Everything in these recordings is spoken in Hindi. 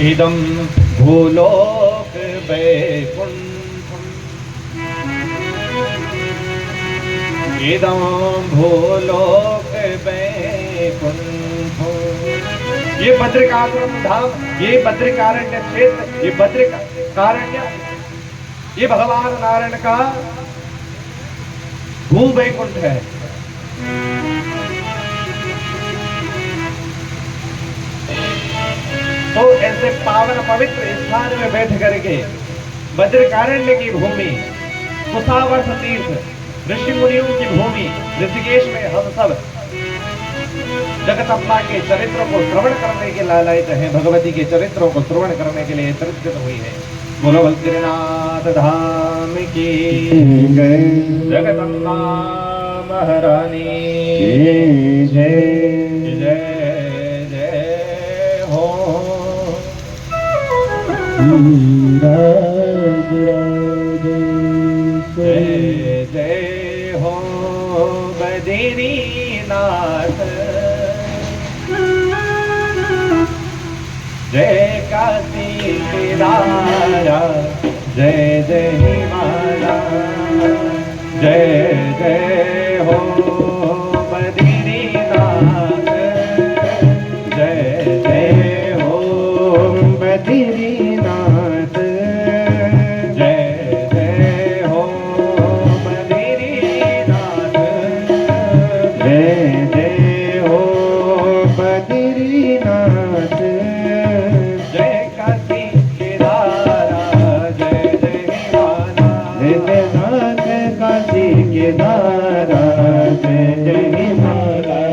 इदं भूलोक वैकुंठम, इदं भूलोक वैकुंठम। ये बद्रिकाश्रम धाम, ये बद्रिकारण्य क्षेत्र, ये बद्रिकारण्य, ये भगवान नारायण का भू वैकुंठ है। तो ऐसे पावन पवित्र स्थान में बैठ करके बद्रिकारण्य की भूमि, कुशावर्त तीर्थ, ऋषि मुनियों की भूमि ऋषिकेश में हम सब जगदम्बा के चरित्रों को श्रवण करने के लायक हैं, भगवती के चरित्रों को श्रवण करने के लिए एकत्रित हुई है। बोलो बद्रीनाथ धाम की जय, जगदम्बा महारानी जय जय जय हो। जय जय हो बद्रीनाथ, जय काशी केदारा, जय जय हिमालय, जय जय हो बद्रीनाथ, जय जय हो बद्रीनाथ, जय जय हो बद्रीनाथ, जय जय हो बद्रीनाथ, जय काशी केदारा, जय जय हिमालय, जय काशी केदारा, जय जय हिमालय,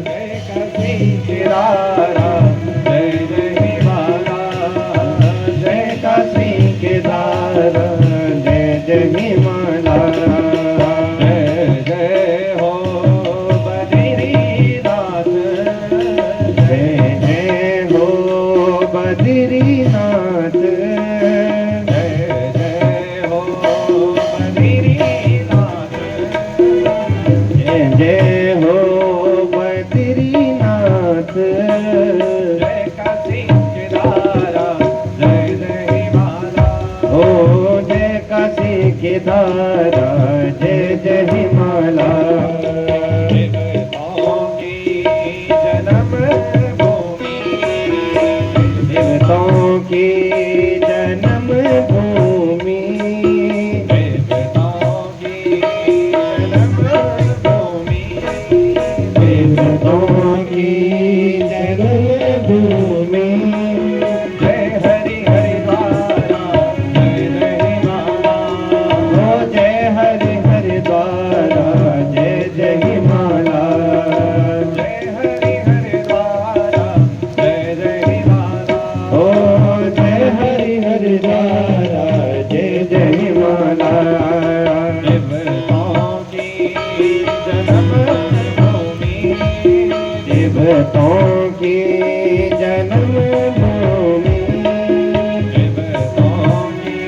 जय काशी केदारा, जय जय हिमालय, जय काशी केदारा, जय जय हिमालय, जय जय हो बद्रीनाथ, जय जय हो बद्रीनाथ, जय जय हो बद्रीनाथ, जय जय हो बद्रीनाथ, जय काशी केदारा, जय जय हिमालय, ओ जय काशी केदारा, जय जय हिमालय, देवताओं की जन्म भूमि, देवताओं की जन्म भूमि, देवताओं की जन्म भूमि, देवताओं की जन्म भूमि, जय हरि हरि द्वारा, जय जय हिमालय, ओ जय हरि हरि द्वारा, जय जय हिमालय, जय हरि हरि द्वारा, जय जय हिमालय, ओ जय हरि हरि द्वारा, जय जय हिमालय, देवताओं की जन्म भूमि, देवताओं की जन्म भूमि, देवताओं की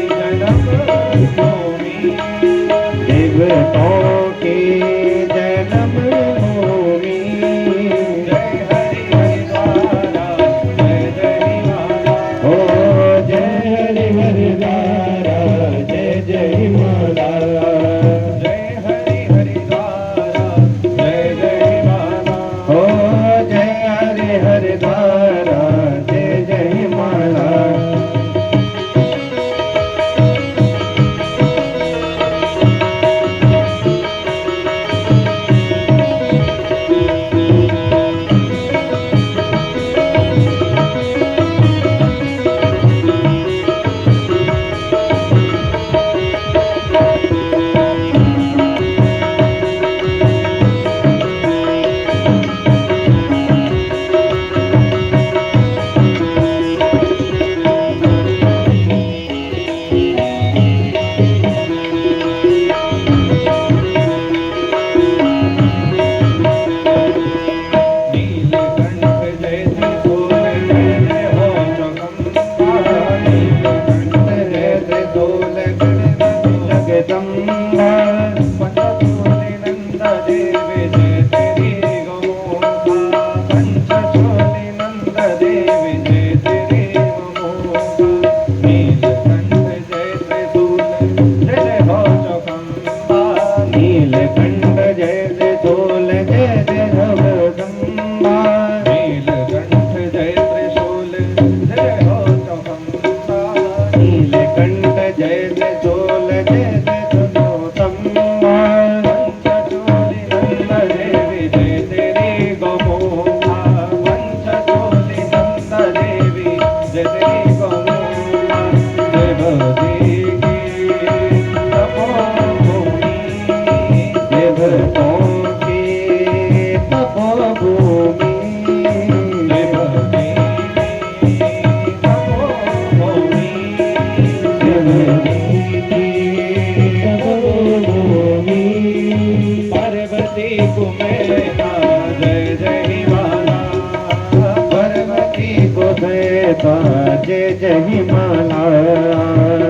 जन्म भूमि, देवताओं की जन्म भूमि, जय हरि हरि द्वारा, जय जय हिमालय, ओ जय हरि हरि द्वारा, जय जय हिमालय, जय हरि हरि द्वारा, जय जय हिमालय, ओ जय हरि हरि द्वारा, जय जय हिमालय। ताजे जही माला,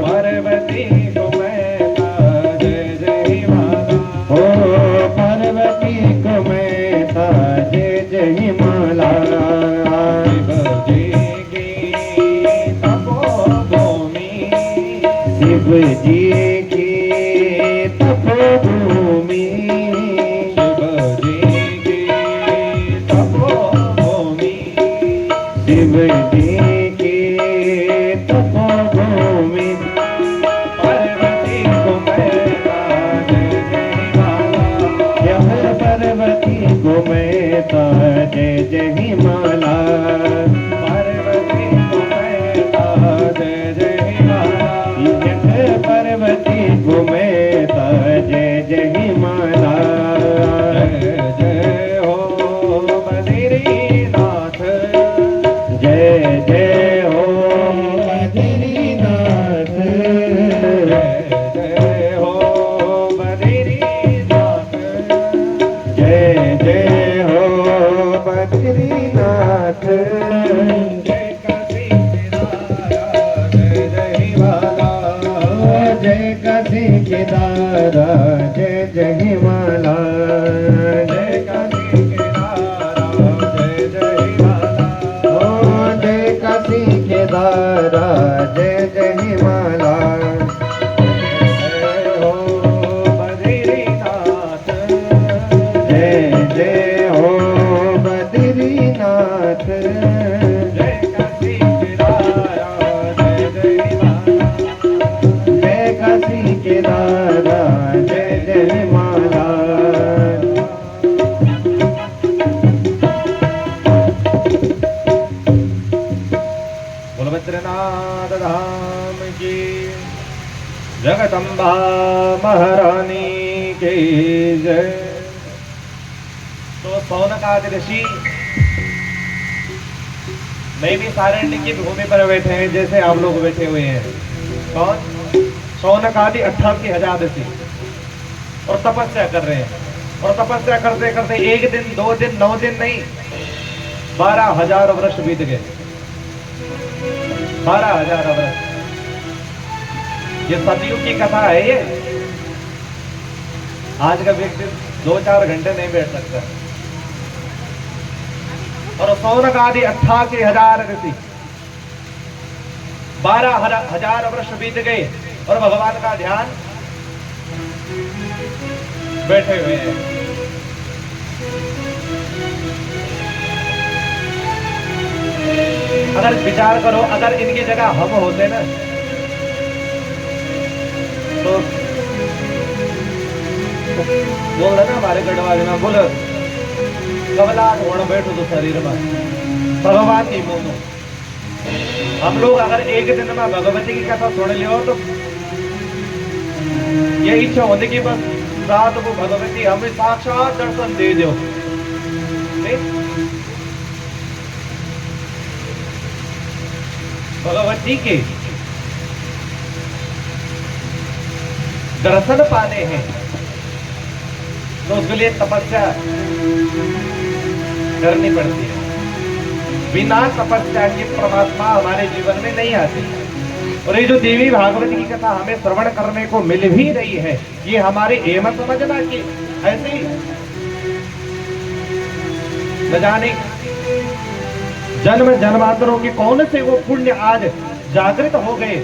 पार्वती को मैं ताजे जही माला, ओ पार्वती को मैं ताजे जही माला। शिव जी की तपोभूमि, शिव जी की तपोभूमि, शिव जी की तपोभूमि, शिव जी की तपोभूमि, पार्वती को मैं ताजे जही माला, यह पार्वती को मैं ताजे जही माला, पार्वती को मैं ताजे जही माला, यह पार्वती को मैं ताजे जही माला। जय जय हो बद्रीनाथ, जय जय हो बद्रीनाथ, जय जय हो बद्रीनाथ, जय जय हो बद्रीनाथ, जय काशी केदारा जय जय माला, जय काशी केदारा जय जय माला, जय काशी केदारा जय जय माला, ओ जय काशी केदारा जय जय माला। जय हो बद्रीनाथ, जय जय हो बद्रीनाथ, जय काशी केदारा जय जय माला, जय काशी केदारा जय जय माला। बलभद्रनाथ धाम की, जगदम्बा महारानी की जय। तो सौनकादि ऋषि मैं भी सारण्य की भूमि पर बैठे हैं, जैसे आप लोग बैठे हुए हैं। कौन? सौनकादि 88,000 ऋषि, और तपस्या कर रहे हैं। और तपस्या करते करते 1 दिन 2 दिन 9 दिन नहीं, 12,000 वर्ष बीत गए। 12,000 वर्ष। ये सतयुग की कथा है। ये आज का व्यक्ति 2-4 घंटे नहीं बैठ सकता। और सौनक आदि 88,000 ऋषि, 12,000 वर्ष बीत गए और भगवान का ध्यान बैठे हुए हैं। अगर विचार करो, अगर इनकी जगह हम होते ना, तो बोल रहे ना हमारे गढ़वाली में, बोल कबलाट होना बैठो तो शरीर में भगवान की मोनो। हम लोग अगर एक दिन में भगवती की कथा सुन लियो तो ये इच्छा होती कि बस रात को भगवती हमें साक्षात दर्शन दे दो। भगवती के दर्शन पाने हैं तो उसके लिए तपस्या करनी पड़ती है। बिना तपस्या के परमात्मा हमारे जीवन में नहीं आते। और ये जो देवी भागवती की कथा हमें श्रवण करने को मिल भी रही है, ये हमारे एम समझना कि ऐसे ही न जाने जन्म जन्मांतरों के कौन से वो पुण्य आज जागृत हो गए,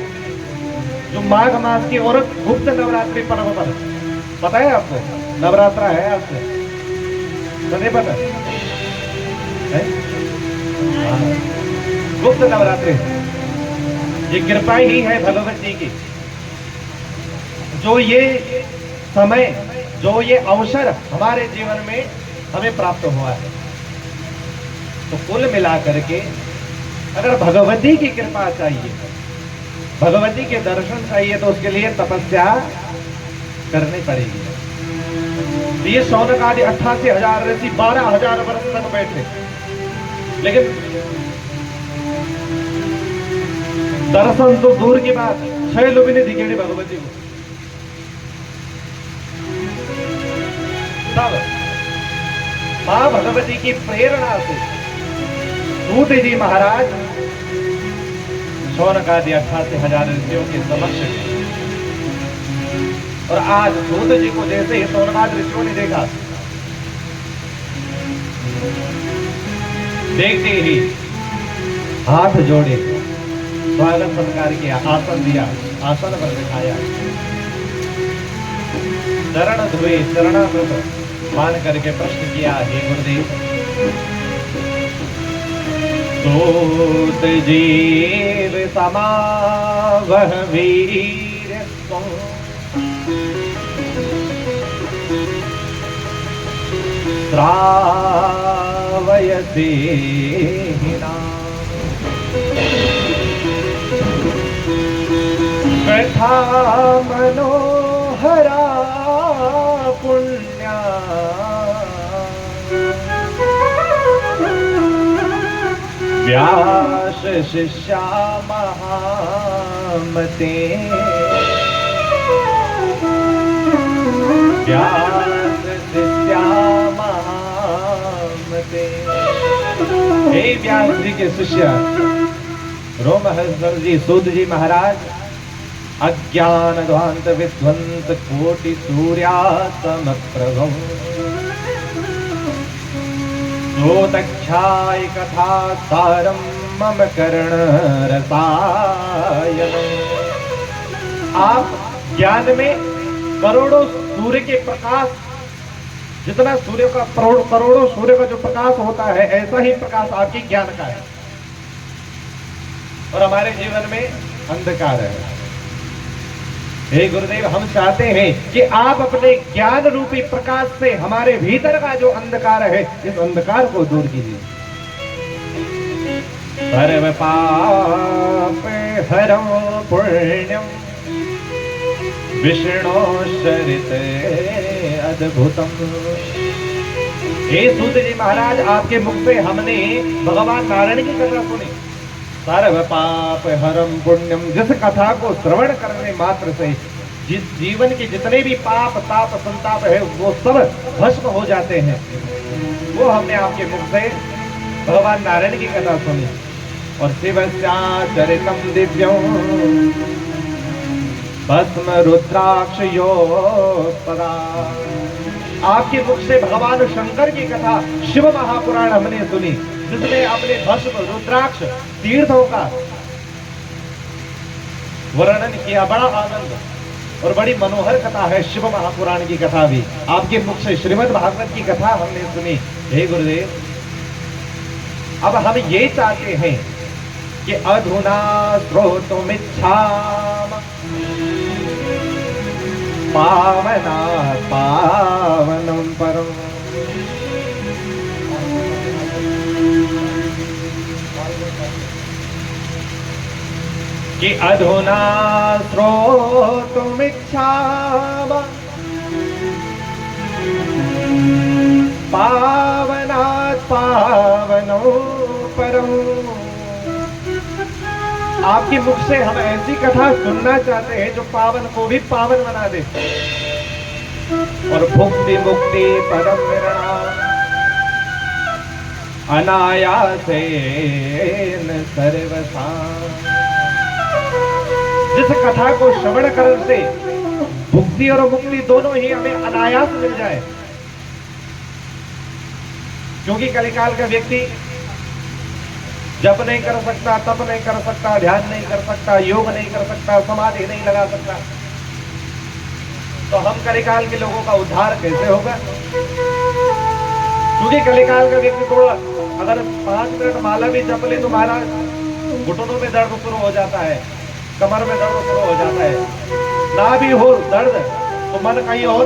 जो माघ मास की और गुप्त नवरात्रि पर्व पर। पता है आपको नवरात्रा है आपसे? नहीं पता है? गुप्त नवरात्रि, ये कृपा ही है भगवती की। जो ये समय, जो ये अवसर हमारे जीवन में हमें प्राप्त हुआ है, तो कुल मिलाकर के अगर भगवती की कृपा चाहिए, भगवती के दर्शन चाहिए, तो उसके लिए तपस्या करनी पड़ेगी। ये सौनक आदि 88,000 ऋषि 12,000 वर्ष तक बैठे, लेकिन दर्शन तो दूर की बात, 6 लोग ने दिखेड़ी भगवती को। तब मां भगवती की प्रेरणा से सूत जी महाराज शौनक आदि 88,000 ऋषियों के समक्ष। और आज सूत जी को जैसे ही शौनकादि ऋषियों ने देखा, देखते ही हाथ जोड़े स्वागत सत्कार किया, आसन दिया, आसन पर बिठाया, चरण धुए, चरणामृत मान करके प्रश्न किया, हे गुरुदेव, सूत जीव समा वह वीर स्वं श्रावयते कथा मनोहरा पुण्या व्यास शिष्या महामते, व्यास शिष्या महामते। हे व्यास जी के शिष्य रोमहर्षण जी, सूत जी महाराज, अज्ञान ध्वांत विध्वंत कोटि सूर्यातम प्रभव, सोतख्याय कथा सारम मम कर्ण रसायन। आप ज्ञान में करोड़ों सूर्य के प्रकाश, जितना सूर्य का करोड़ों सूर्य का जो प्रकाश होता है, ऐसा ही प्रकाश आपके ज्ञान का है। और हमारे जीवन में अंधकार है। हे गुरुदेव, हम चाहते हैं कि आप अपने ज्ञान रूपी प्रकाश से हमारे भीतर का जो अंधकार है, इस अंधकार को दूर कीजिए। सर्व पाप हरम पुण्यम विष्णु चरित अद्भुतम। हे सूत जी महाराज, आपके मुख से हमने भगवान नारायण की कथा सुनी। सर्व पाप हरम पुण्यम, जिस कथा को श्रवण करने मात्र से जिस जीवन के जितने भी पाप ताप संताप है वो सब भस्म हो जाते हैं। वो हमने आपके मुख से भगवान नारायण की कथा सुनी। और शिवस्या चरितम दिव्यम भस्म रुद्राक्ष योपदा। आपके मुख से भगवान शंकर की कथा शिव महापुराण हमने सुनी, जिसमें अपने भस्म रुद्राक्ष तीर्थों का वर्णन किया। बड़ा आनंद और बड़ी मनोहर कथा है शिव महापुराण की कथा भी। आपके मुख से श्रीमद् भागवत की कथा हमने सुनी। हे गुरुदेव, अब हम ये चाहते हैं कि अधुना श्रोतुमिच्छाम पावना पावनम परम। कि अधुना श्रोतुमिच्छाम पावनात् पावनो परम। आपके मुख से हम ऐसी कथा सुनना चाहते हैं जो पावन को भी पावन बना दे। और भुक्ति मुक्ति परम निर्णाम अनायासेन सर्वसाम। जिस कथा को श्रवण करने से भुक्ति और मुक्ति दोनों ही हमें अनायास मिल जाए। क्योंकि कलिकाल का व्यक्ति जप नहीं कर सकता, तप नहीं कर सकता, ध्यान नहीं कर सकता, योग नहीं कर सकता, समाधि नहीं लगा सकता, तो हम कलिकाल के लोगों का उद्धार कैसे होगा? क्योंकि कलिकाल का व्यक्ति थोड़ा अगर 5 मिनट माला भी जप ले तो महाराज घुटनों में दर्द शुरू हो जाता है, कमर में दर्द शुरू हो जाता है, ना भी हो दर्द तो मन कहीं और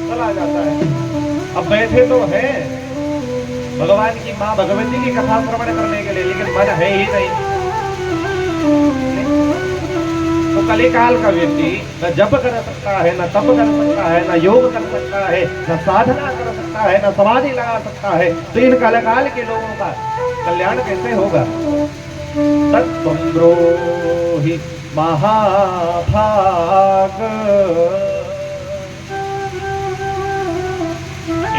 चला जाता है। अब बैठे तो हैं भगवान की माँ भगवती की कथा श्रवण करने के लिए, लेकिन मन है ही नहीं। तो कलिकाल का व्यक्ति न जप कर सकता है, न तप कर सकता है, न योग कर सकता है, न साधना कर सकता है, न समाधि लगा सकता है। तो इन कलिकाल के लोगों का कल्याण कैसे होगा? तत्त्वं ब्रूहि महाभाग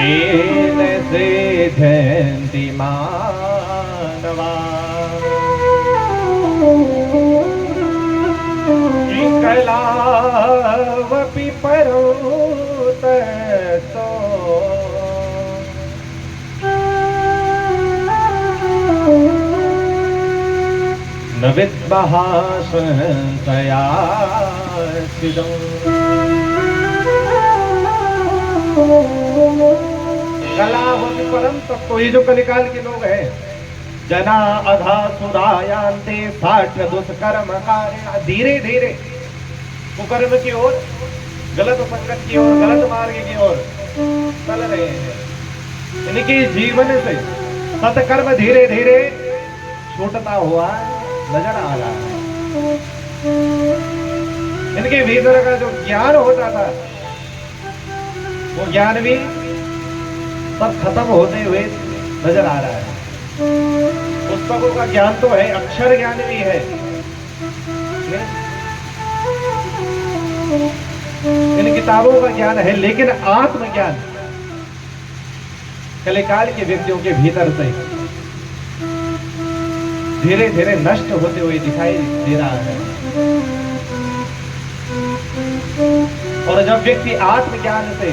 एन सिद्ध्यन्ति मानवा। कलावपि परोत तो न विद्महासया कलावपि परम तत्व। तो ये जो कलिकाल के लोग हैं, जना अघा सुरायांते साठ दुष्कर्म कारिणा, धीरे धीरे कुकर्म की ओर, गलत संगत की ओर, गलत मार्ग की ओर चल रहे हैं। इनके जीवन से सत्कर्म धीरे धीरे छूटता हुआ नजर आ रहा है। इनके भीतर का जो ज्ञान होता था, वो ज्ञान भी सब खत्म होते हुए नजर आ रहा है। पुस्तकों का ज्ञान तो है, अक्षर ज्ञान भी है, इन किताबों का ज्ञान है, लेकिन आत्मज्ञान कलिकाल के व्यक्तियों के भीतर से धीरे धीरे नष्ट होते हुए दिखाई दे रहा है। और जब व्यक्ति आत्मज्ञान से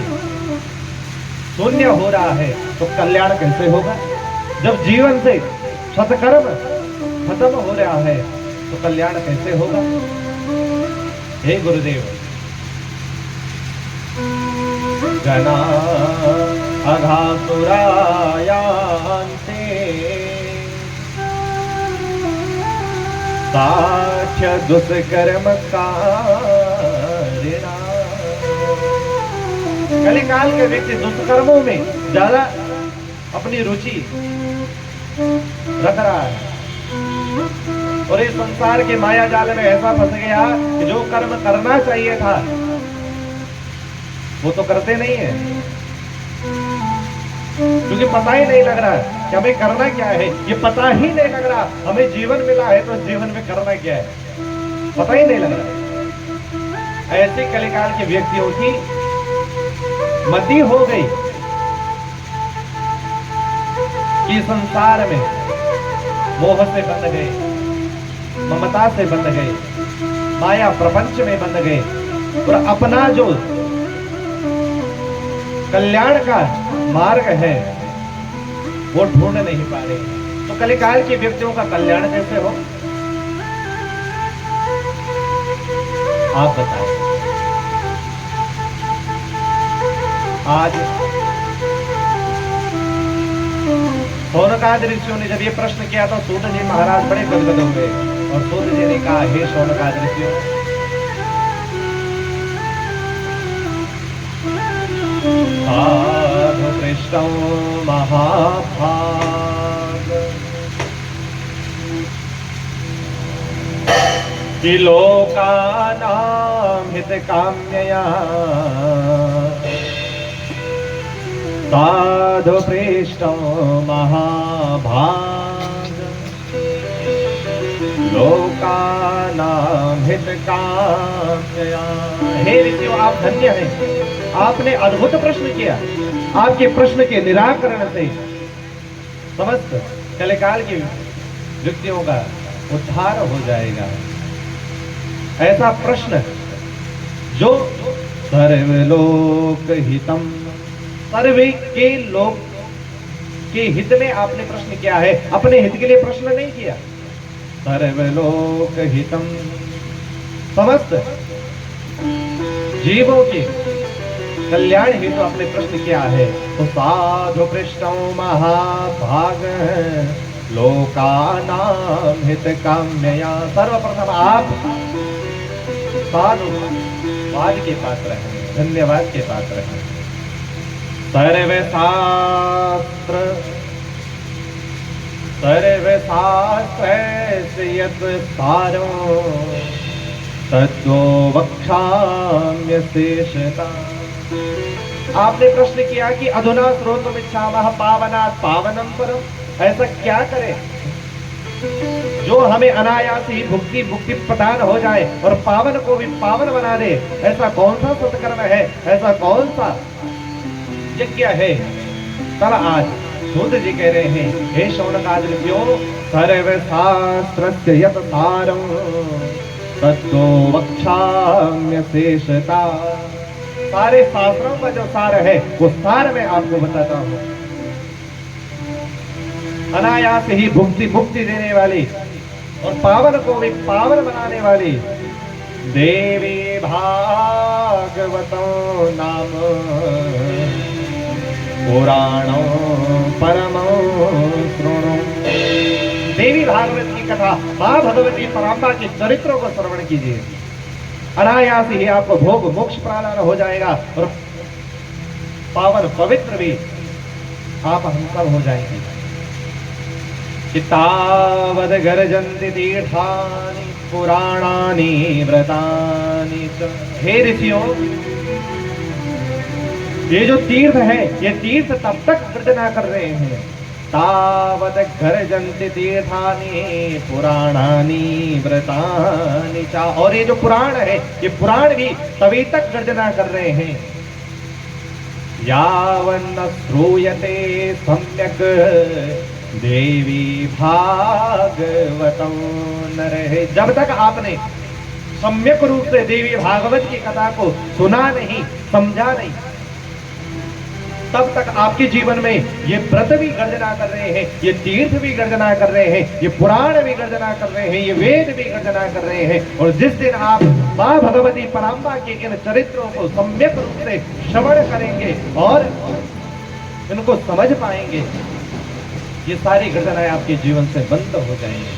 शून्य हो रहा है तो कल्याण कैसे होगा? जब जीवन से सत्कर्म खत्म हो रहा है तो कल्याण कैसे होगा? हे गुरुदेव, जना अघासुरायांते साक्ष्य दुष्कर्म कारिणा। कलिकाल के व्यक्ति दुष्कर्मों में ज्यादा अपनी रुचि रख रहा है और इस संसार के माया जाल में ऐसा फंस गया कि जो कर्म करना चाहिए था वो तो करते नहीं है, क्योंकि पता ही नहीं लग रहा कि हमें करना क्या है। ये पता ही नहीं लग रहा हमें जीवन मिला है तो जीवन में करना क्या है, पता ही नहीं लग रहा। ऐसे कलिकाल के व्यक्तियों की मति हो गई कि संसार में मोह से बंध गए, ममता से बंध गए, माया प्रपंच में बंध गए और अपना जो कल्याण का मार्ग है वो ढूंढ नहीं पा रहे। तो कलिकाल के व्यक्तियों का कल्याण कैसे हो, आप बताएं। आज शौनकादि ऋषियों ने जब ये प्रश्न किया तो सूत जी महाराज बड़े गदगद हो गए और सूत जी ने कहा, हे शौनकादि ऋषियों, साधु पृष्ठौ महाभाग कि लोकानां हितकाम्यया साधु पृष्ठौ महाभाग लोकानां हितकाम्यया। हे ऋषियों, आप धन्य हैं, आपने अद्भुत प्रश्न किया। आपके प्रश्न के निराकरण से समस्त कलिकाल के व्यक्तियों का उद्धार हो जाएगा। ऐसा प्रश्न जो सर्वलोक हितम, सर्वे के लोक के हित में आपने प्रश्न किया है, अपने हित के लिए प्रश्न नहीं किया। सर्वलोक हितम, समस्त जीवों के कल्याण हेतु तो आपने प्रश्न किया है। तो साधु पृष्ठौ महाभाग लोकानां हितकाम्यया, सर्वप्रथम आप साधुवाद के पात्र हैं, धन्यवाद के पात्र हैं। सर्वे शास्त्र यत् सारो तद्वो वक्ष्याम्य शेषता। आपने प्रश्न किया कि अधुना श्रोतुमिच्छामः पावनात् पावनं परम्, ऐसा क्या करें जो हमें अनायास ही भुक्ति मुक्ति प्रदान हो जाए और पावन को भी पावन बना दे। ऐसा कौन सा सत्कर्म है, ऐसा कौन सा यज्ञ है? तब आज सूत जी कह रहे हैं, हे शौनकादि ऋषियों, सर्व शास्त्रस्य यत् सारम् तत्तो वक्षाम्य शेषता। सारे शास्त्रों का जो सार है वो सार मैं आपको बताता हूं। अनायास ही मुक्ति देने वाली और पावन को भी पावन बनाने वाली देवी भागवतो नाम पुराणो परमो श्रृणु। देवी भागवत की कथा, मां भगवती परांबा के चरित्रों को श्रवण कीजिए। अनायास ही आपको भोग मोक्ष प्राप्त हो जाएगा और पावन पवित्र भी आप हम सब हो जाएंगे। तावद गर्जन्ति तीर्थानि पुराणानि व्रतानि च। हे ऋषियों, ये जो तीर्थ है ये तीर्थ तब तक गर्जना कर रहे हैं तावद गर्जन्ति तीर्थानि पुराणानि व्रतानि च। और ये जो पुराण है ये पुराण भी तभी तक गर्जना कर रहे हैं यावन्न श्रूयते सम्यक देवी भागवतं नरः। जब तक आपने सम्यक रूप से देवी भागवत की कथा को सुना नहीं, समझा नहीं, तब तक आपके जीवन में ये व्रत भी गर्जना कर रहे हैं, ये तीर्थ भी गर्जना कर रहे हैं, ये पुराण भी गर्जना कर रहे हैं, ये वेद भी गर्जना कर रहे हैं। और जिस दिन आप मां भगवती परांबा के इन चरित्रों को सम्यक रूप से श्रवण करेंगे और इनको समझ पाएंगे, ये सारी गर्दनाएं आपके जीवन से बंद हो जाएंगी।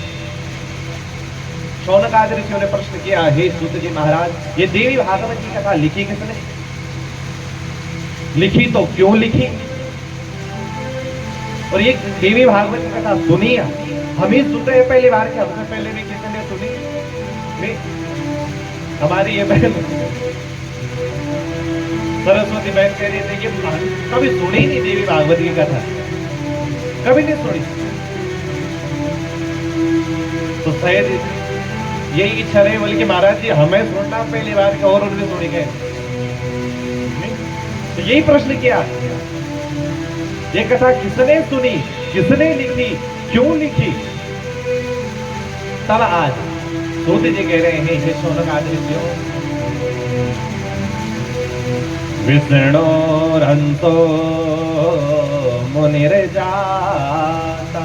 शौनकादि ऋषियों ने प्रश्न किया, हे सूत जी महाराज, ये देवी भागवत की कथा लिखी किसने? लिखी तो क्यों लिखी? और ये देवी भागवत की कथा सुनी हम ही सुनते हैं पहली बार के, हमसे पहले भी किसी ने सुनी नहीं? हमारी ये बहन सरस्वती बहन कह रही थी कि कभी सुनी नहीं देवी भागवत की कथा, कभी नहीं सुनी। तो शायद यही इच्छा रही, बोले कि महाराज जी हमें सुनना पहली बार के और उन्होंने सुनी गए। तो यही प्रश्न किया, ये कथा किसने सुनी, किसने लिखी, क्यों लिखी? तब आज सूत जी कह रहे हैं, हे शौनकादि ऋषियों, विष्णोरहंसो मुनिर्जाता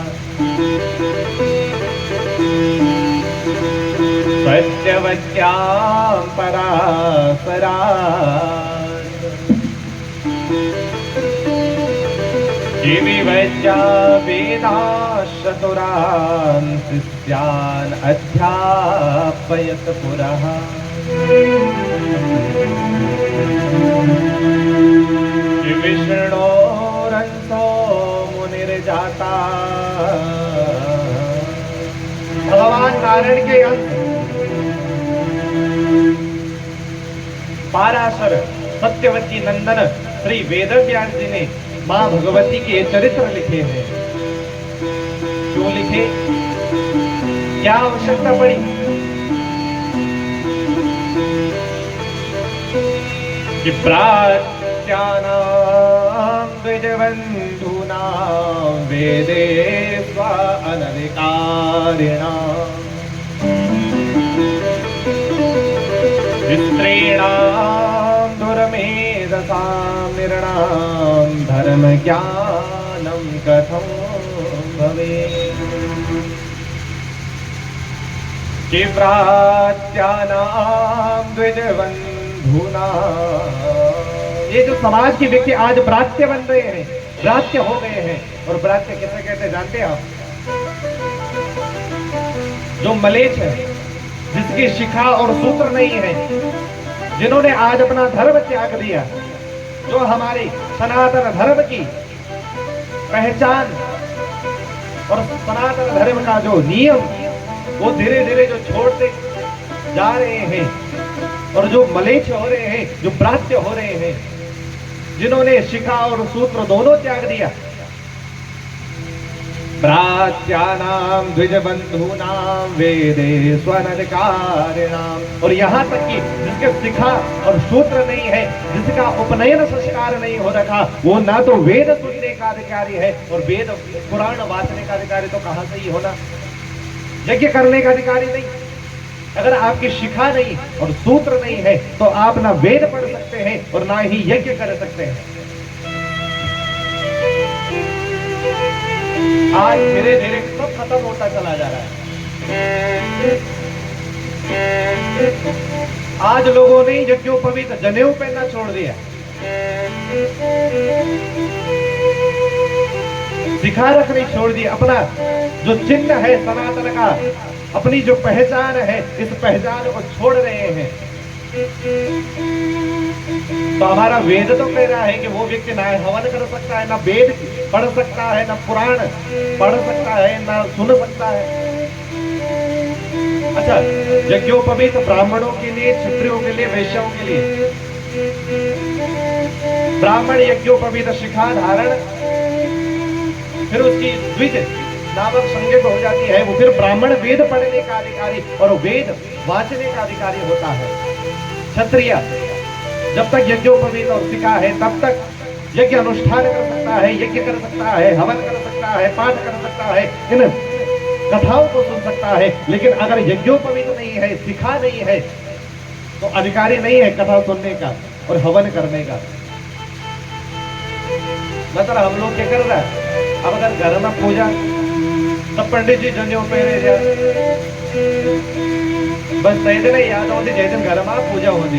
सत्यवत्यां पराशरा विवज्या वेदाश्चतुरान् शिष्यान् अध्यापयत् पुरः। विष्णोरंसो मुनिर्जाता, भगवान नारायण के अंश पाराशर सत्यवती नंदन श्री वेदव्यास जी ने मां भगवती के चरित्र लिखे हैं। क्यों लिखे, क्या आवश्यकता पड़ी? कि प्राच्यानां द्विजबन्धूनां वेदे स्वानधिकारिणां स्त्रीणां दुर्मेधसां नृणां धर्मज्ञानं कथं भवेत्। कि प्राच्यानां द्विजबन्धूनां, ये जो समाज के व्यक्ति आज ब्रात्य बन रहे हैं, ब्रात्य हो गए हैं। और ब्रात्य किसे कहते जानते हैं आप? जो मलेच्छ है, जिसकी शिखा और सूत्र नहीं है, जिन्होंने आज अपना धर्म त्याग दिया, जो हमारे सनातन धर्म की पहचान और सनातन धर्म का जो नियम वो धीरे धीरे जो छोड़ते जा रहे हैं, और जो मलेच्छ हो रहे हैं, जो ब्रात्य हो रहे हैं, जिन्होंने शिखा और सूत्र दोनों त्याग दिया। प्राच्यानां द्विजबन्धूनां वेदे स्वानधिकारिणां, और यहाँ तक कि जिसके शिखा और सूत्र नहीं है, जिसका उपनयन संस्कार नहीं हो रखा, वो ना तो वेद सुनने का अधिकारी है और वेद पुराण वाचने का अधिकारी तो कहां से ही होना, यज्ञ करने का अधिकारी नहीं। अगर आपकी शिखा नहीं और सूत्र नहीं है तो आप ना वेद पढ़ सकते हैं और ना ही यज्ञ कर सकते हैं। आज धीरे धीरे सब खत्म होता चला जा रहा है। आज लोगों ने यज्ञोपवीत जनेऊ पहनना छोड़ दिया, शिखा रखनी छोड़ दी। अपना जो चिन्ह है सनातन का, अपनी जो पहचान है, इस पहचान को छोड़ रहे हैं। तो हमारा वेद तो कह रहा है कि वो व्यक्ति ना हवन कर सकता है, ना वेद पढ़ सकता है, ना पुराण पढ़ सकता है, ना सुन सकता है। अच्छा, यज्ञोपवीत ब्राह्मणों के लिए, क्षत्रियों के लिए, वैश्यों के लिए। ब्राह्मण यज्ञोपवीत शिखा धारण, फिर उसकी द्विज नामक संज्ञक हो जाती है। वो फिर ब्राह्मण वेद पढ़ने का अधिकारी और वेद वाचने का अधिकारी होता है। क्षत्रिय जब तक यज्ञोपवीत और शिखा है तब तक यज्ञ अनुष्ठान कर सकता है, यज्ञ कर सकता है, हवन कर सकता है, पाठ कर सकता है, इन कथाओं को सुन सकता है। लेकिन अगर यज्ञोपवीत नहीं है, शिखा नहीं है, तो अधिकारी नहीं है कथा सुनने का और हवन करने का। मतलब हम लोग क्या कर रहा है, अब अगर घर में पूजा तब पंडित जी जनेऊ पहने जा, बस सही दिन याद होती जय दिन घर में पूजा होती,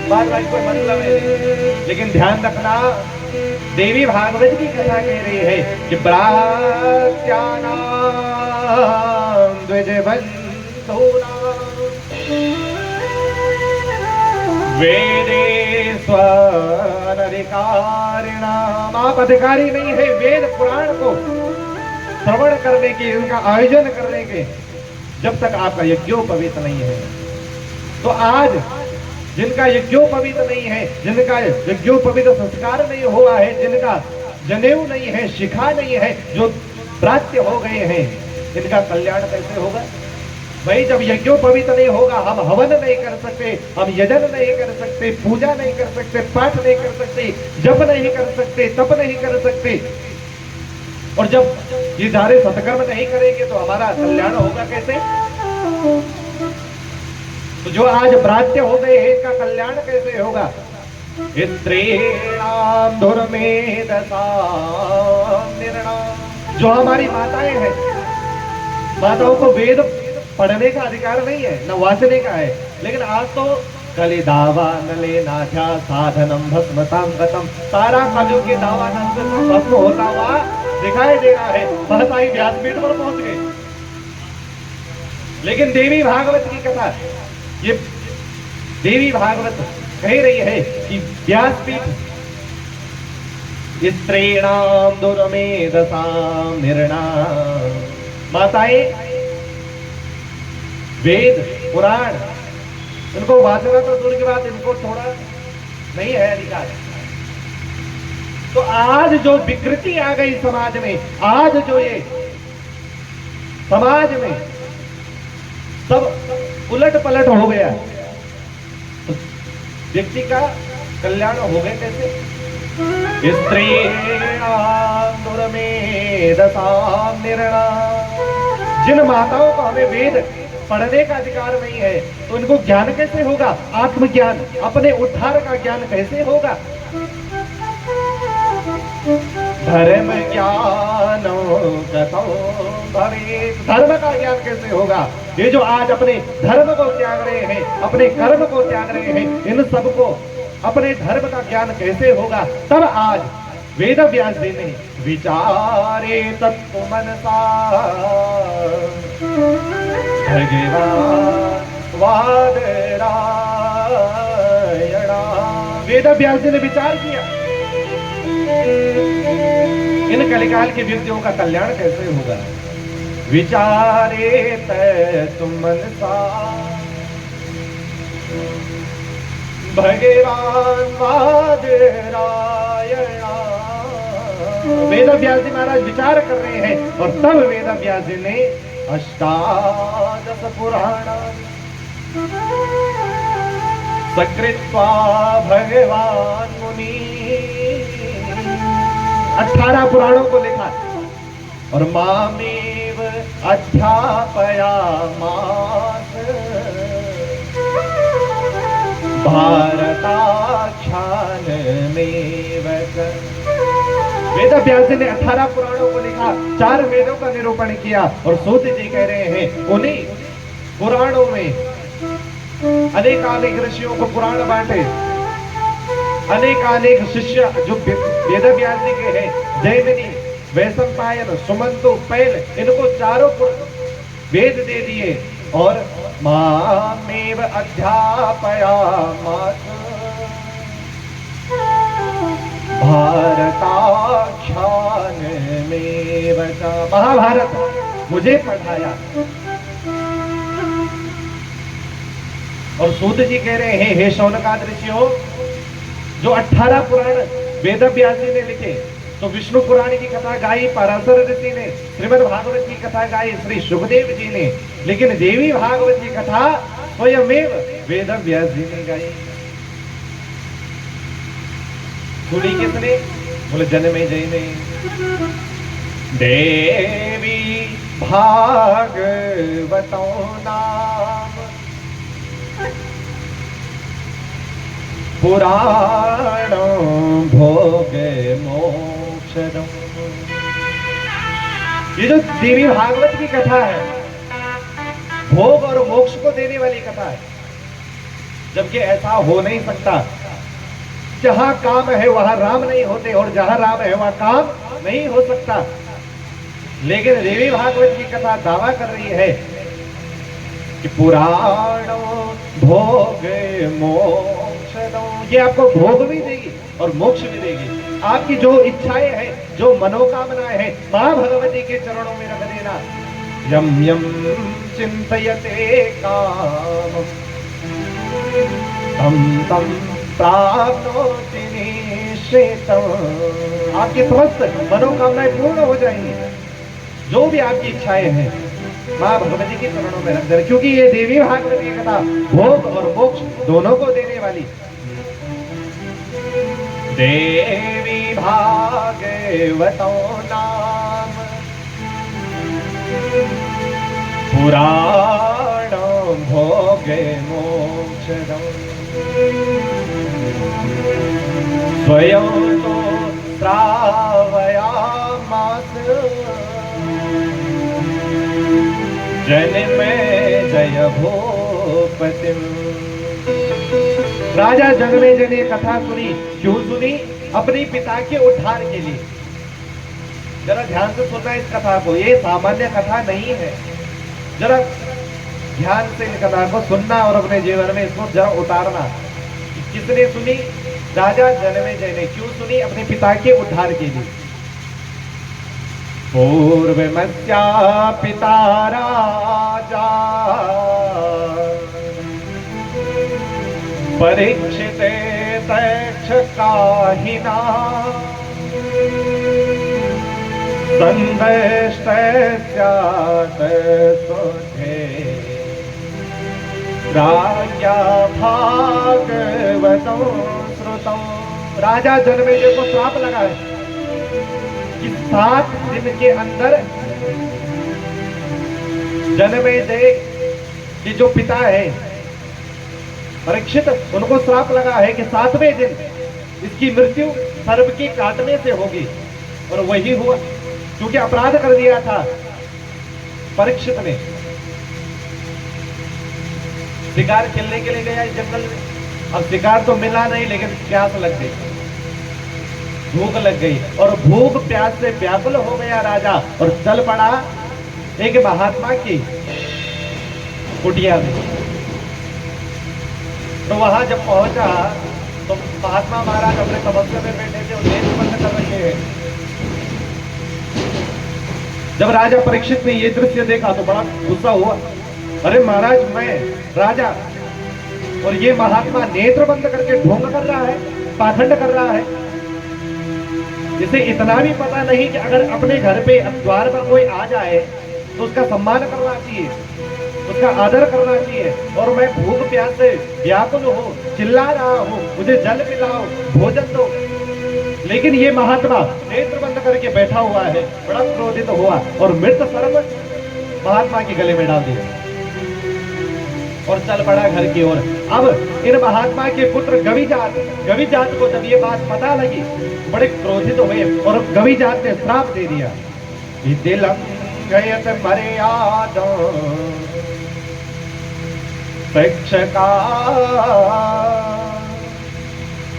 बात बात कोई मतलब है। लेकिन ध्यान रखना, देवी भागवत की कथा कह रही है कि ब्रात्यानां द्विजबन्धूनां वेदे स्वानधिकारिणाम्। आप अधिकारी नहीं है वेद पुराण को श्रवण करने के, उनका आयोजन करने के, जब तक आपका यज्ञोपवीत नहीं है। तो आज जिनका यज्ञोपवीत नहीं है, जिनका यज्ञोपवीत संस्कार नहीं हुआ है, जिनका जनेऊ नहीं है, शिखा नहीं है, जो प्राच्य हो गए हैं, इनका कल्याण कैसे होगा भाई? जब यज्ञोपवीत नहीं होगा, हम हवन नहीं कर सकते, हम यजन नहीं कर सकते, पूजा नहीं कर सकते, पाठ नहीं कर सकते, जप नहीं कर सकते, तप नहीं कर सकते, और जब ये सारे सत्कर्म नहीं करेंगे तो हमारा कल्याण होगा कैसे? तो जो आज प्राच्य हो गए हैं, इनका कल्याण कैसे होगा? स्त्रीणाम दुर्मेधसां निर्णाम। जो हमारी माताएं हैं, माताओं को वेद पढ़ने का अधिकार नहीं है, न वाचने का है। लेकिन आज तो कलिदावा नले नाथा साधनम भस्मताम गतम, सारा कलयुग के दावा भस्म होता हुआ दिखाई दे रहा है। महताई व्यासपीठ पर पहुंच गए। लेकिन देवी भागवत की कथा, ये देवी भागवत कह रही है कि व्यासपीठ स्त्रीणाम दुर्मेधसां निर्णाम, माताएं वेद पुराण इनको वाचना तो दूर की बात, इनको थोड़ा नहीं है अधिकार। तो आज जो विकृति आ गई समाज में, आज जो ये समाज में सब उलट पलट हो गया, तो व्यक्ति का कल्याण हो गया कैसे? स्त्रीणाम दुर्मेधसां निर्णाम। जिन माताओं को हमें वेद पढ़ने का अधिकार नहीं है, तो इनको ज्ञान कैसे होगा? आत्मज्ञान, अपने उद्धार का ज्ञान कैसे होगा? धर्म ज्ञान कथं भवेत्, धर्म का ज्ञान कैसे होगा? ये जो आज अपने धर्म को त्याग रहे हैं, अपने कर्म को त्याग रहे हैं, इन सबको अपने धर्म का ज्ञान कैसे होगा? तब आज वेद व्यास जी ने विचारे तत्व मनसा भगवान वादरायणा। वेद व्यास जी ने विचार किया, इन कलिकाल के व्यक्तियों का कल्याण कैसे होगा? विचारे तत्व मनसा भगवान वादरायणा। वेद व्यास जी महाराज विचार कर रहे हैं, और तब वेद व्यास जी ने अष्टादश पुराण सकृत्वा भगवान मुनि, 18 पुराणों को लिखा और मामेव अध्यापयामास भारताख्यान में वचन। वेद व्यास जी ने 18 पुराणों को लिखा, 4 वेदों का निरूपण किया और सूत जी कह रहे हैं उन्हीं पुराणों में अनेकानेक ऋषियों को पुराण बांटे, अनेकानेक शिष्य जो वेद व्यास जी के हैं, जैमिनी, वैशंपायन, सुमंतु, पैल, इनको चारों वेद दे दिए और मामेव अध्यापयामास भारताख्यान में बचा। महाभारत मुझे पढ़ाया। और सूत जी कह रहे हैं, हे शौनकाद ऋषियों, जो 18 पुराण वेद व्यास जी ने लिखे, तो विष्णु पुराण की कथा गाई पराशर ऋषि ने, श्रीमद् भागवत की कथा गाई श्री सुखदेव जी ने, लेकिन देवी भागवत की कथा स्वयमेव वेद व्यास जी ने गाई। सुनी किसने? बोले जन्मेजय ने। देवी भागवतों नाम पुराणों भोग मोक्षदं। ये जो देवी भागवत की कथा है, भोग और मोक्ष को देने वाली कथा है, जबकि ऐसा हो नहीं सकता। जहां काम है वहां राम नहीं होते और जहां राम है वहां काम नहीं हो सकता। लेकिन देवी भागवत की कथा दावा कर रही है कि पुराणों भोग मोक्षदं, ये आपको भोग भी देगी और मोक्ष भी देगी। आपकी जो इच्छाएं हैं, जो मनोकामनाएं हैं, मां भगवती के चरणों में रख देना। यम यम चिंतयते काम तम तम प्राप्नोति निश्चितम्। आपकी समस्त मनोकामनाएं पूर्ण हो जाएंगी। जो भी आपकी इच्छाएं हैं मां भगवती के चरणों में रख देना, क्योंकि ये देवी भागवत की कथा भोग और मोक्ष दोनों को देने वाली। देवी भागवतों नाम पुराणों भोग मोक्षदं। स्वयं तो श्रावयामास जन्मेजय भूपतिम्। राजा जन्मेजय ने कथा सुनी। क्यों सुनी? अपने पिता के उद्धार के लिए। जरा ध्यान से सुनना इस कथा को, ये सामान्य कथा नहीं है। जरा ध्यान से इस कथा को सुनना और अपने जीवन में इसको जरा उतारना। किसने सुनी? राजा जन्मेजय ने। क्यों सुनी? अपने पिता के उद्धार के लिए। पूर्वमस्या पिता राजा परीक्षित तक्षकाहिना संदष्टस्यात् सुधे राज्ञा भागवतं श्रुतं। राजा जन्मेजय को श्राप लगा है कि 7 दिन के अंदर जन्मेजय के जो पिता है परीक्षित, उनको श्राप लगा है कि 7वें दिन इसकी मृत्यु सर्प के काटने से होगी। और वही हुआ, क्योंकि अपराध कर दिया था परीक्षित ने। शिकार खेलने के लिए गया इस जंगल में। अब शिकार तो मिला नहीं, लेकिन प्यास लग गई, भूख लग गई, और भूख प्यास से व्याकुल हो गया राजा और चल पड़ा एक महात्मा की कुटिया में। तो वहां जब पहुंचा तो महात्मा महाराज अपने तपस्या में बैठे थे और नेत्र बंद कर रखे हैं। जब राजा परीक्षित ने ये दृश्य देखा तो बड़ा गुस्सा हुआ। अरे महाराज, मैं राजा और ये महात्मा नेत्र बंद करके ढोंग कर रहा है, पाखंड कर रहा है। इसे इतना भी पता नहीं कि अगर अपने घर पे द्वार पर कोई आ जाए तो उसका सम्मान करना चाहिए, उसका आदर करना चाहिए। और मैं भूख प्यास से व्याकुल हूँ, चिल्ला रहा हूँ, मुझे जल पिलाओ, भोजन दो। लेकिन ये महात्मा नेत्र बंद करके बैठा हुआ है। बड़ा क्रोधित हुआ और मृत सर्प महात्मा के गले में डाल दिया। और चल पड़ा घर की ओर। अब इन महात्मा के पुत्र गविजात को जब ये बात पता लगी, बड़े क्रोधित हुए और गविजात ने श्राप दे दिया। इति लंघयत मर्यादं शिक्षका,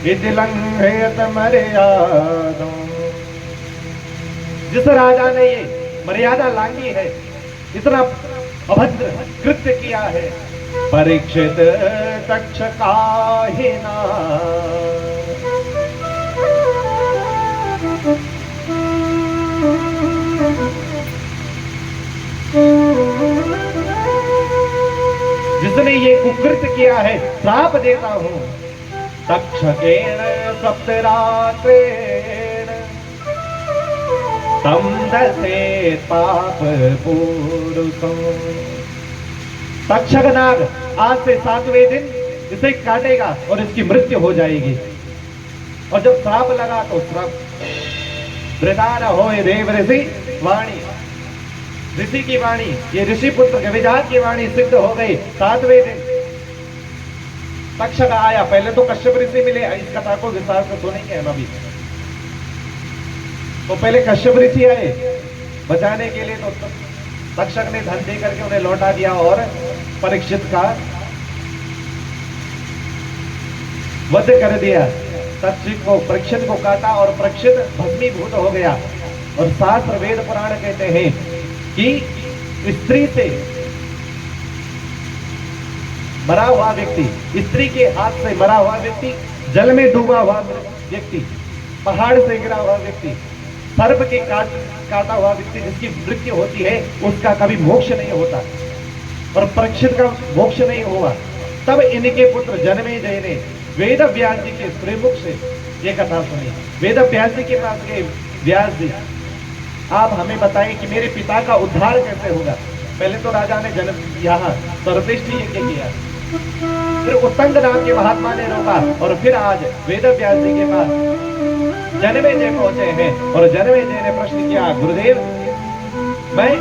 इति लंघयत मर्यादं। जिस राजा ने ये मर्यादा लांघी है, इतना अभद्र कृत्य किया है, परीक्षित तक्षकाहिना। जिसने ये कुकृत्य किया है, श्राप देता हूं। तक्षकेण सप्तरात्रेण तम दशेत पाप पुरुषं। तक्षक नाग आज से 7वें दिन इसे काटेगा और इसकी मृत्यु हो जाएगी। और जब श्राप लगा तो श्राप वृथा न होए देव ऋषि वाणी। ऋषि की वाणी, ये ऋषि पुत्र गविजात की वाणी सिद्ध हो गई। 7वें दिन तक्षक आया। पहले तो कश्यप ऋषि मिले, इस कथा को विस्तार से सुनेंगे हम अभी। तो पहले कश्यप ऋषि आए बचाने के लिए, तो तक्षक ने धन दे करके उन्हें लौटा दिया और परीक्षित का वध कर दिया। परीक्षित को काटा और परीक्षित भस्मीभूत हो गया। और शास्त्र वेद पुराण कहते हैं कि स्त्री से मरा हुआ व्यक्ति, स्त्री के हाथ से मरा हुआ व्यक्ति, जल में डूबा हुआ व्यक्ति, पहाड़ से गिरा हुआ व्यक्ति, सर्प के काटा हुआ व्यक्ति जिसकी मृत्यु होती है, उसका कभी मोक्ष नहीं होता। और परीक्षित का मोक्ष नहीं हुआ। तब इनके पुत्र जन्मेजय ने वेद व्यास जी के श्रीमुख से ये कथा सुनी। वेद व्यास जी के पास गए, व्यास जी आप हमें बताएं कि मेरे पिता का उद्धार कैसे होगा। पहले तो राजा ने जन्म यहाँ सर्वश्रेष्ठ यज्ञ किया, फिर उत्तंग नाम के महात्मा ने रोका, और फिर आज वेद व्यास जी के पास जन्मेजय पहुंचे हैं। और जन्मेजय ने प्रश्न किया, गुरुदेव मैं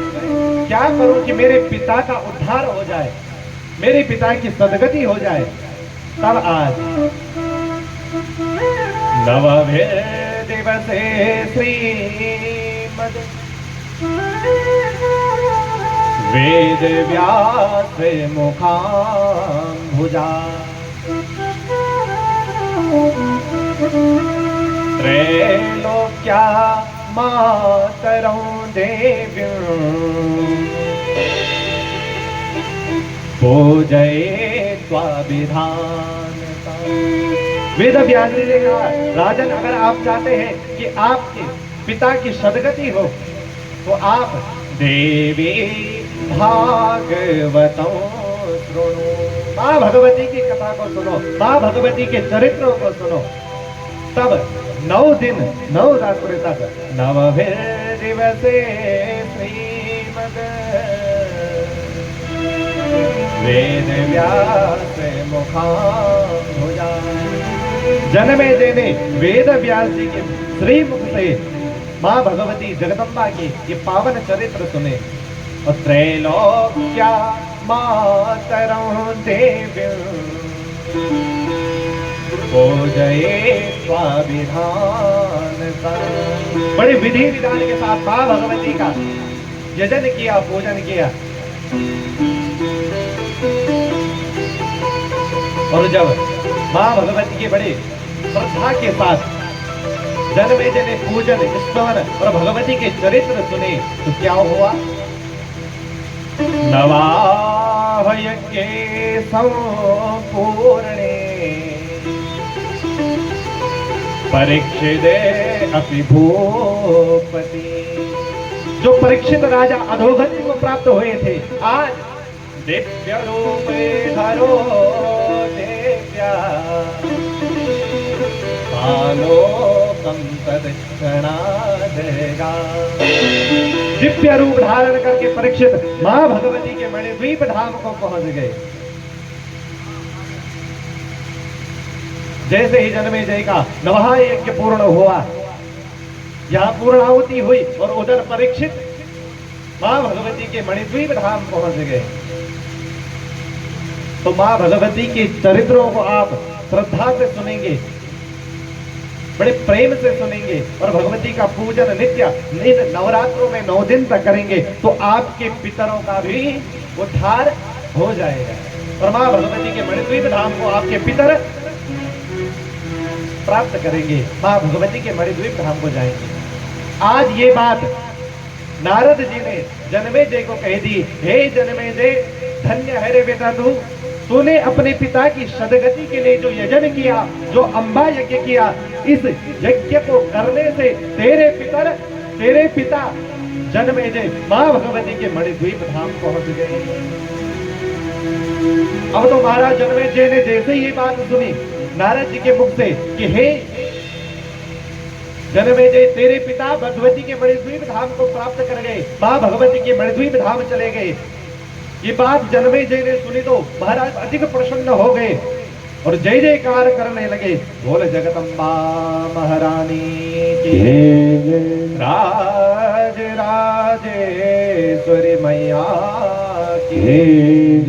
क्या करूं कि मेरे पिता का उद्धार हो जाए, मेरे पिता की सदगति हो जाए। तब आज नवमे दिवसे श्रीमद वेद व्यास मुखाम्बुजा त्रैलोक्या मातरं देव्यं पूजये त्वाभिधानता। वेद व्यास जी ने कहा, राजन अगर आप चाहते हैं कि आपके पिता की सदगति हो तो आप देवी भागवतों सुनो, माँ भगवती की कथा को सुनो, माँ भगवती के चरित्रों को सुनो। तब 9 दिन 9 रात्रि तक नवमे दिवसे श्रीमद वेद व्यास मुखाम्बुजा। जन्मेजय ने वेद व्यास जी के श्रीमुख से माँ भगवती जगदम्बा के ये पावन चरित्र सुने। और त्रैलोक्या मातरं देव्यं पूजये त्वाभिधानता। बड़े विधि विधान के साथ माँ भगवती का यजन किया, पूजन किया। और जब माँ भगवती के बड़े श्रद्धा के साथ जन्मेजय ने पूजन, स्तवन और भगवती के चरित्र सुने तो क्या हुआ? नवाह यज्ञे संपूर्णे परीक्षिते अपि भूपति। जो परीक्षित राजा अधोगति को प्राप्त हुए थे, आज दिव्य रूपे धरो देव्या दिव्य रूप धारण करके परीक्षित मां भगवती के मणिद्वीप धाम को पहुंच गए। जैसे ही जन्मेजय का नवहा यज्ञ पूर्ण हुआ, यहां पूर्णाहुति हुई और उधर परीक्षित मां भगवती के मणिद्वीप धाम पहुंच गए। तो मां भगवती के चरित्रों को आप श्रद्धा से सुनेंगे, बड़े प्रेम से सुनेंगे और भगवती का पूजन नित्य नवरात्रों में 9 दिन तक करेंगे तो आपके पितरों का भी उद्धार हो जाएगा और मां भगवती के मणिद्वीप धाम को आपके पितर प्राप्त करेंगे, मां भगवती के मणिद्वीप धाम को जाएंगे। आज ये बात नारद जी ने जन्मेजय को कह दी, हे जन्मेजय धन्य है रे बेटा तूने अपने पिता की सदगति के लिए जो यजन किया, जो अंबा यज्ञ किया, इस यज्ञ को करने से तेरे पिता जन्मेजय मां भगवती के मणिद्वीप धाम पहुंच गए। अब तो महाराज जन्मेजय ने जैसे ये बात सुनी नारद जी के मुख से कि हे जन्मेजय तेरे पिता भगवती के मणिद्वीप धाम को प्राप्त कर गए, मां भगवती के मणिद्वीप धाम चले गए। ये बात जन्मेजय ने सुनी तो महाराज अधिक प्रसन्न हो गए और जय जयकार करने लगे। बोल जगदम्बा महारानी की राज राजेश्वरी मैया की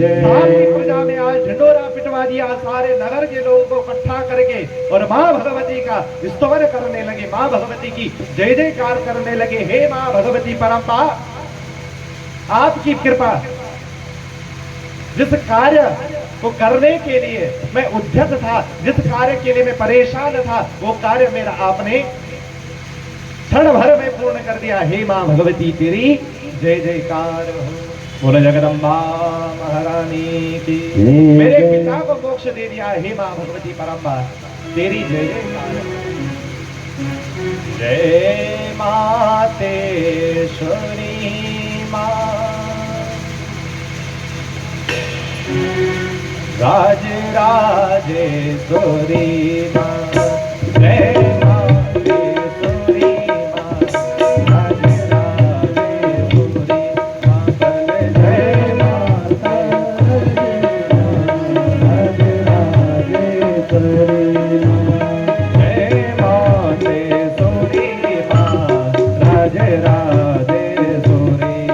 सारी प्रजा ने आज ढिंडोरा पिटवा दिया, सारे नगर के लोगों को इकट्ठा करके और मां भगवती का स्तवन करने लगे, मां भगवती की जय जयकार करने लगे। हे मां भगवती परम्पा आपकी कृपा, जिस कार्य को करने के लिए मैं उद्यत था, जिस कार्य के लिए मैं परेशान था, वो कार्य मेरा आपने क्षण भर में पूर्ण कर दिया। हे मां भगवती तेरी जय जयकार हो। बोले जगदम्बा महारानी की। मेरे पिता को मोक्ष दे दिया, हे मां भगवती परम्बा तेरी जय जयकार हो। जय मातेश्वरी मां राज राजेश्वरी मां, जय मातेश्वरी मां, राज राजेश्वरी मां, जय माता राज राजेश्वरी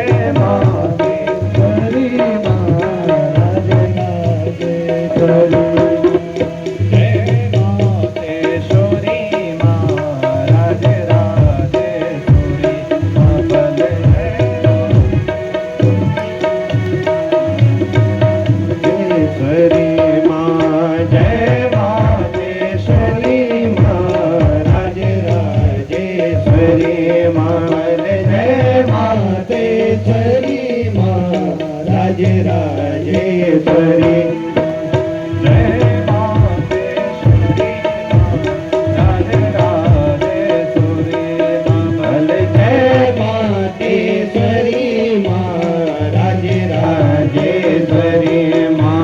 मां, जय मातेश्वरी मां, राज राजेश्वरी मां, जय मातेश्वरी मां,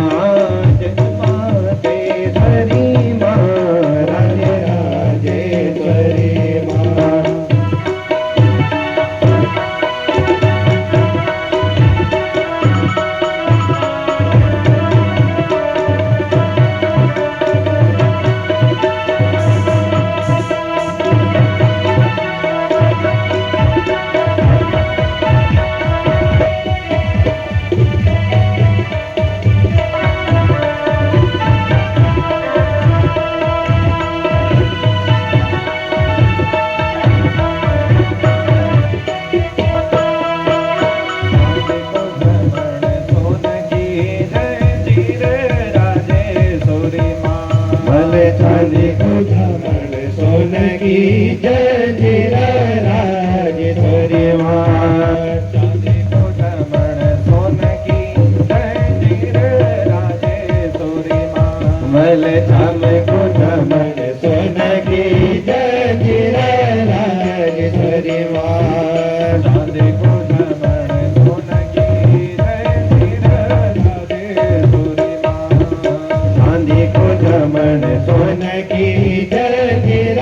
सोन की जय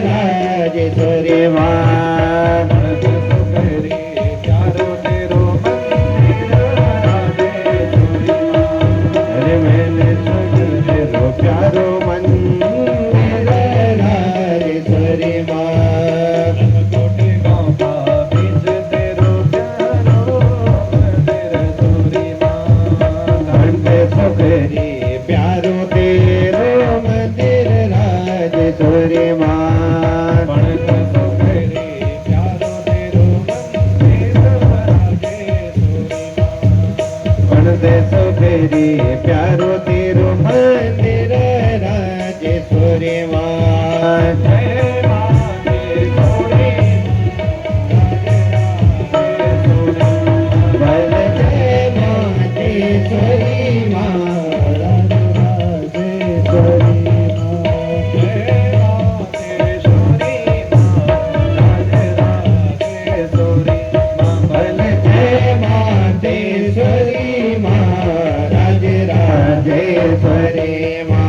राजेश्वरी मां। सुखेरी प्यारो तेरो मंदिर राजेश्वरी माँ जय राजेश्वरी बल जय मातेश्वरी माँ राजेश्वरी बल जय मातेश्वरी माँ राजेश्वरी माँ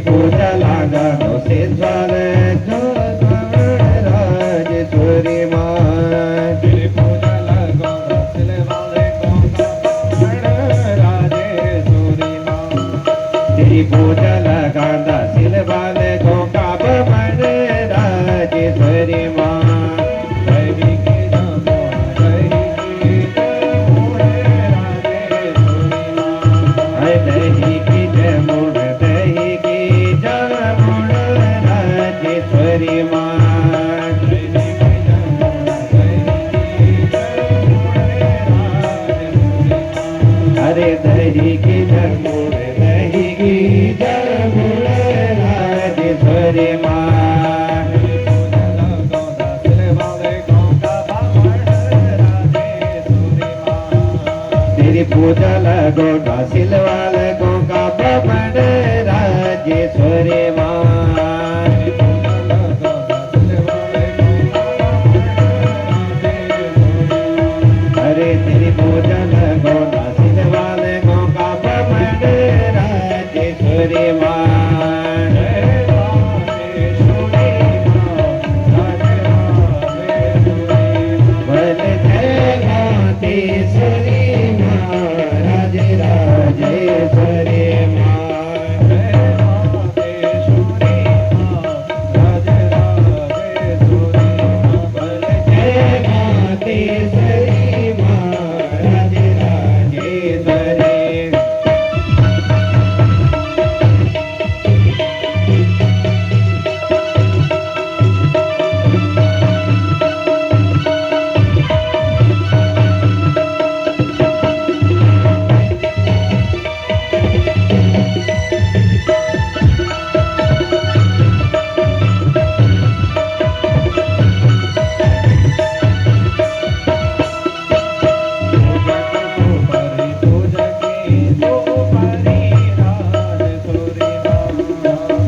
पूजा लागा नो से ज्वाल राजेश्वरी माँ तेरी पूजा लगो रसिल वाले को राजेश्वरी माँ तेरी पूजा लगा सिल वाले को काब मन राजेश्वरी माँ दही की जमोड़ दही की जमोड़ राजेश्वरी माँ दही की जमुन दही की जमुन राजेश्वरी माँ अरे दही की जमुन दही की जमुन राजेश्वरी माँ तेरी पूजा लगो सिल वाले को का बमन राजेश्वरी माँ अरे तेरी पूजा लगो सिल वाले को का बमन राजेश्वरी माँ बल जय मातेश्वरी माँ राजेश्वरी माँ बल जय मातेश्वरी माँ राजेश्वरी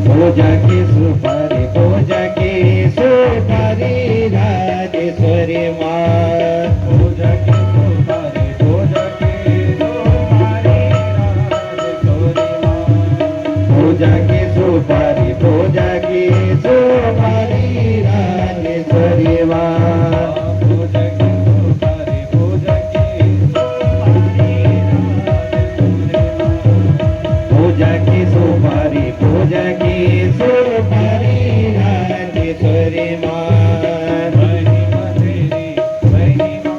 पूजा की सुपारी राजेश्वरी माँ पूजा की सुपारी राजेश्वरी माँ पूजा की सुपारी राजेश्वरी माँ पूजा की सुपारी पूजा की सुपारी राजेश्वरी माँ महिमा तेरी महिमा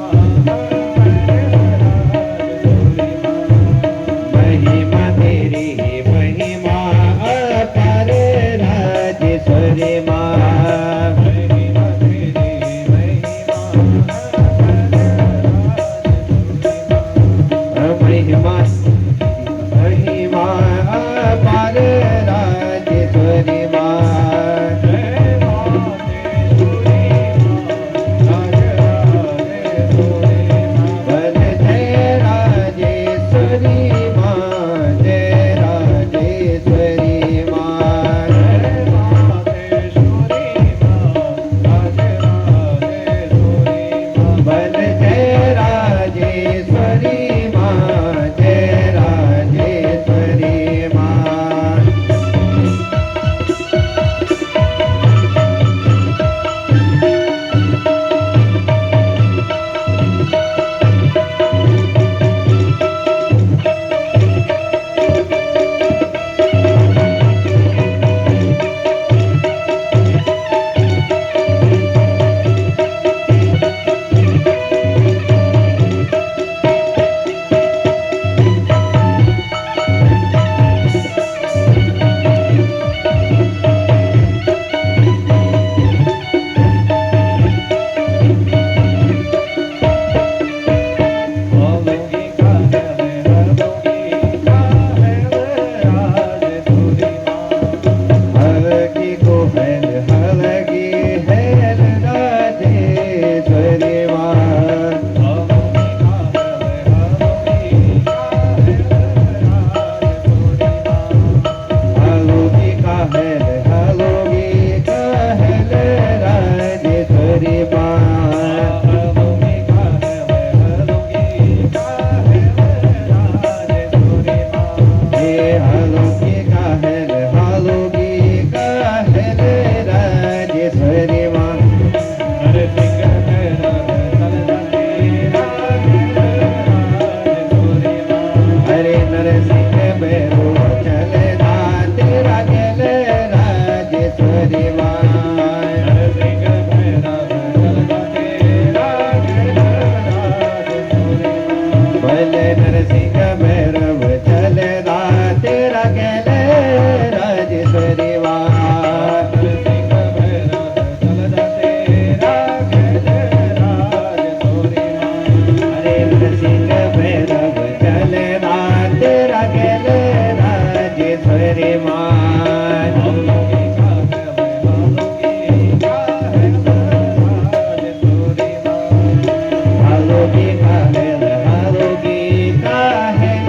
हालोगी काहेल हालोगी काहेल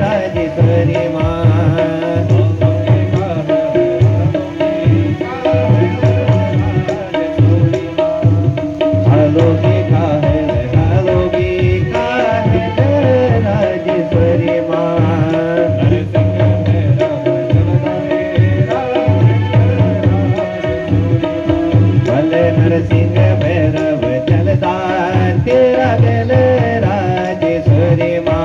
राजेश्वरी माँ हालोगी काहेल हालोगी काहेल राजेश्वरी माँ भले नरसिंह भैरव चलता तेरा दिल राजेश्वरी माँ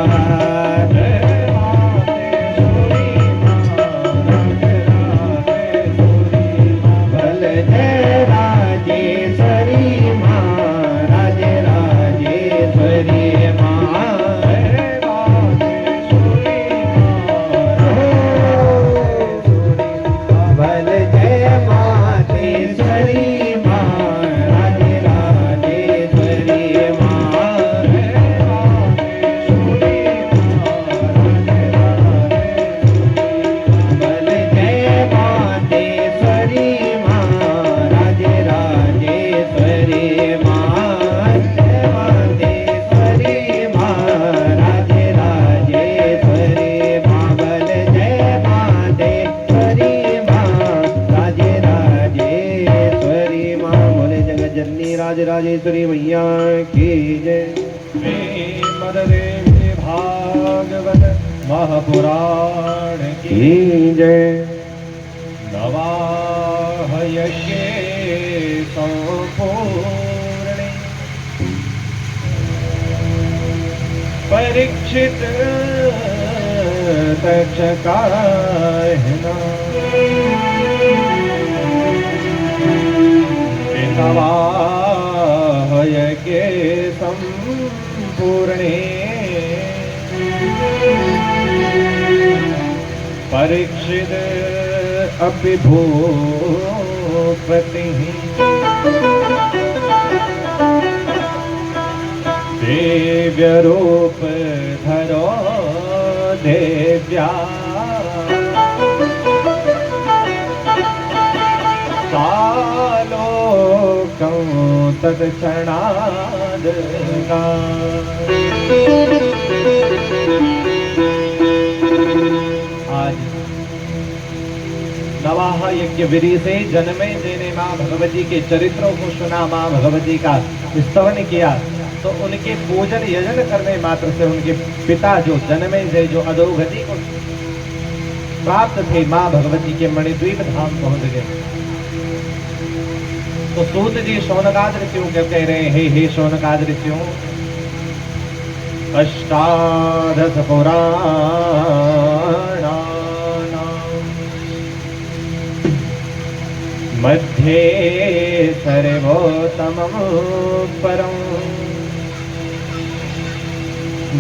भले जय राजेश्वरी माँ राजे राजेश्वरी माँ भले जय मातेश्वरी राजेश्वरी मैया की जय। श्रीमद देवी भागवत महापुराण की जय। नवाह यज्ञ संपूर्णे परीक्षित तक्षकाहिना नवाह यज्ञ संपूर्णे परीक्षित अपि भूपतिः दिव्य रूप धरो देव्या सालोकं तत्क्षणाद् आज नवाह यज्ञ विधि से जन्मे देने माँ भगवती के चरित्रों को सुना, माँ भगवती का स्तवन किया, तो उनके पूजन यजन करने मात्र से उनके पिता जो जन्मे से जो अधोगति को प्राप्त थे, माँ भगवती के मणिद्वीप धाम पहुंच गए। तो सूत जी शौनकाद ऋषियों कह रहे हैं, हे शौनकाद ऋषियों, अष्टादश पुराणानां मध्ये सर्वोत्तमं परं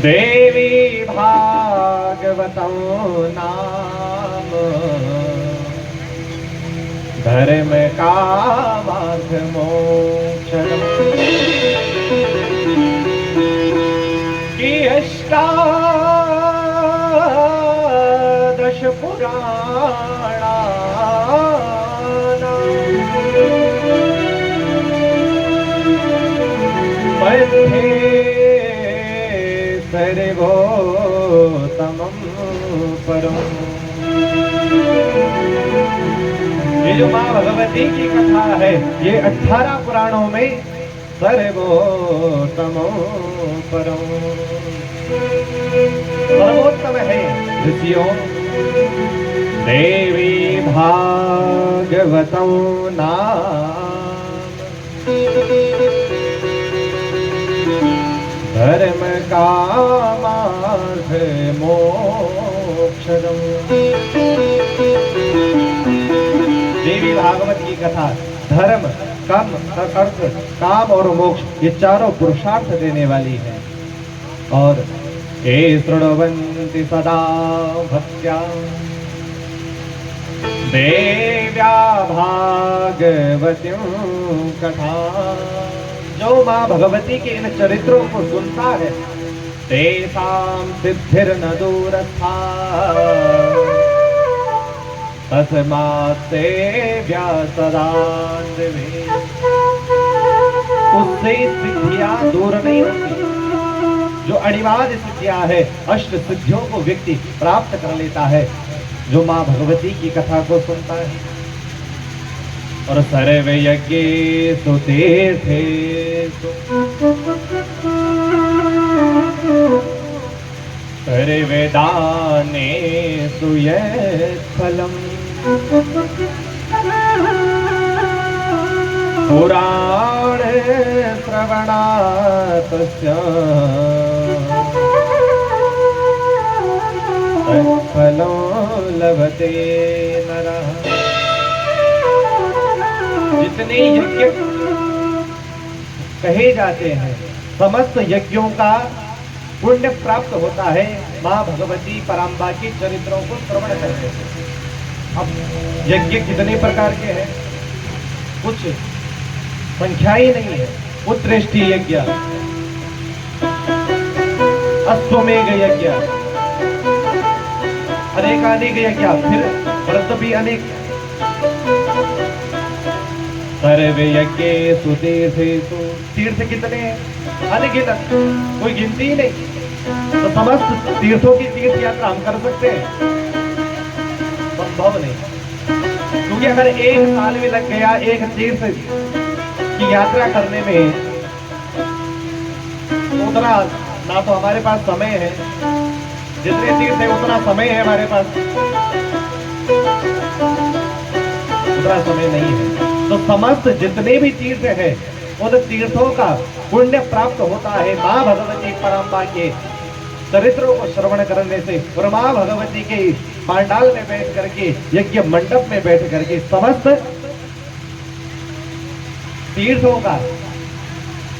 देवी भागवतं नाम धर्म कामार्थ मोक्षम् की अष्टादश पुराणानां मध्ये सर्वोत्तमं परम्। ये जो माँ भगवती की कथा है, ये 18 पुराणों में सर्वोत्तमो परम सर्वोत्तम है ऋषियों। देवी भागवतं नाम धर्म कामार्थ मोक्षदम्। देवी भागवत की कथा धर्म, कर्म, अर्थ, काम और मोक्ष, ये चारों पुरुषार्थ देने वाली है। और ये शृण्वन्ति सदा भक्त्या देव्या भागवतीं कथा। जो माँ भगवती के इन चरित्रों को सुनता है, तेषां सिद्धिर्न दूरस्था तस्मात् सेव्या सदा उससे सिद्धियां दूर नहीं होती। जो अनिवार्य सिद्धियां है, अष्ट सिद्धियों को व्यक्ति प्राप्त कर लेता है जो मां भगवती की कथा को सुनता है। और सर्व यज्ञ सुतीर्थे सर्वदाने सुयत्फलम् पुराण श्रवणात् तत्फलो लभते नरः। जितने यज्ञ कहे जाते हैं समस्त यज्ञों का पुण्य प्राप्त होता है मां भगवती पराम्बा के चरित्रों को श्रवण करके। अब यज्ञ कितने प्रकार के हैं, कुछ संख्या ही नहीं है। उत्तरेष्टि यज्ञ, अश्वमेघ यज्ञ, अनेकानेक यज्ञ, फिर व्रत भी अनेक। सर्व यज्ञ सुतीर्थेषु, तीर्थ कितने हैं, अनगिनत, कोई गिनती ही नहीं। तो समस्त तीर्थों की तीर्थ यात्रा हम कर सकते हैं? संभव नहीं, क्योंकि अगर एक साल भी लग गया एक तीर्थ की यात्रा करने में, तो उतना ना तो हमारे पास समय है, जितने तीर्थ है उतना समय है हमारे पास, उतना समय नहीं है। तो समस्त जितने भी तीर्थ है उन तीर्थों का पुण्य प्राप्त होता है मां भगवती पराम्बा के चरित्रों को श्रवण करने से। और मां भगवती के पांडाल में बैठ करके, यज्ञ मंडप में बैठ करके समस्त तीर्थों का